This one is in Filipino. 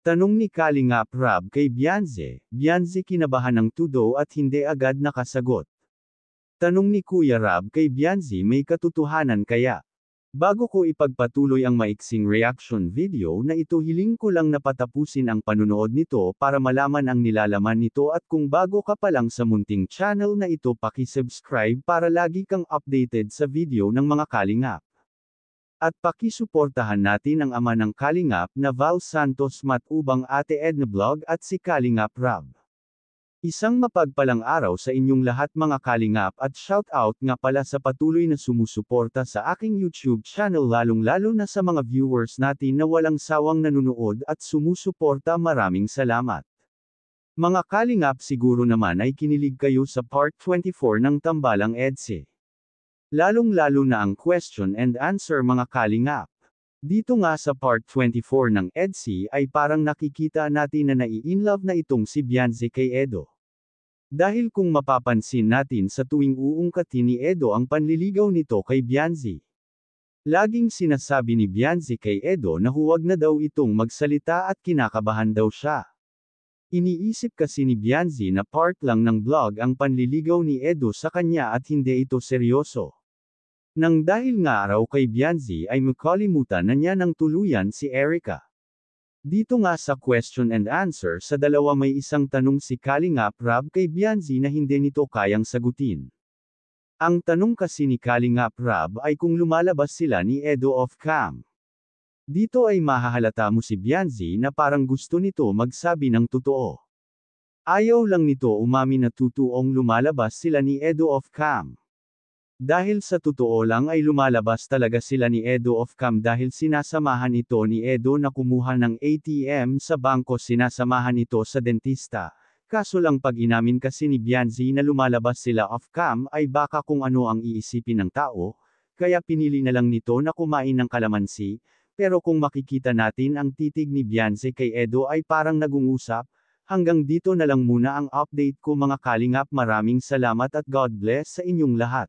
Tanong ni Kalingap Rab kay Beyonce, Beyonce kinabahan ng tudo at hindi agad nakasagot. Tanong ni Kuya Rab kay Beyonce may katotohanan kaya? Bago ko ipagpatuloy ang maiksing reaction video na ito hiling ko lang na patapusin ang panunood nito para malaman ang nilalaman nito at kung bago ka pa lang sa munting channel na ito paki-subscribe para lagi kang updated sa video ng mga Kalingap. At pakisuportahan natin ang ama ng Kalingap na Val Santos Matubang Ate Edna Vlog at si Kalingap Rab. Isang mapagpalang araw sa inyong lahat mga Kalingap at shout out nga pala sa patuloy na sumusuporta sa aking YouTube channel lalong-lalo na sa mga viewers natin na walang sawang nanunood at sumusuporta, maraming salamat. Mga Kalingap, siguro naman ay kinilig kayo sa part 24 ng Tambalang EDSA. Lalong-lalo na ang question and answer mga Kalingap. Dito nga sa part 24 ng EDSA ay parang nakikita natin na nai-inlove na itong si Beyonce kay Edo. Dahil kung mapapansin natin sa tuwing uungkatin ni Edo ang panliligaw nito kay Beyonce, laging sinasabi ni Beyonce kay Edo na huwag na daw itong magsalita at kinakabahan daw siya. Iniisip kasi ni Beyonce na part lang ng vlog ang panliligaw ni Edo sa kanya at hindi ito seryoso. Nang dahil nga raw kay Beyonce ay makalimutan na niya ng tuluyan si Erica. Dito nga sa question and answer sa dalawa may isang tanong si Kalingap Rab kay Beyonce na hindi nito kayang sagutin. Ang tanong kasi ni Kalingap Rab ay kung lumalabas sila ni Edo off cam. Dito ay mahahalata mo si Beyonce na parang gusto nito magsabi ng totoo. Ayaw lang nito umamin na totoong lumalabas sila ni Edo off cam. Dahil sa totoo lang ay lumalabas talaga sila ni Edo off-cam dahil sinasamahan ito ni Edo na kumuha ng ATM sa bangko, sinasamahan ito sa dentista. Kaso lang pag inamin kasi ni Beyonce na lumalabas sila off-cam ay baka kung ano ang iisipin ng tao, kaya pinili na lang nito na kumain ng kalamansi, pero kung makikita natin ang titig ni Beyonce kay Edo ay parang nagungusap. Hanggang dito na lang muna ang update ko mga Kalingap, maraming salamat at God bless sa inyong lahat.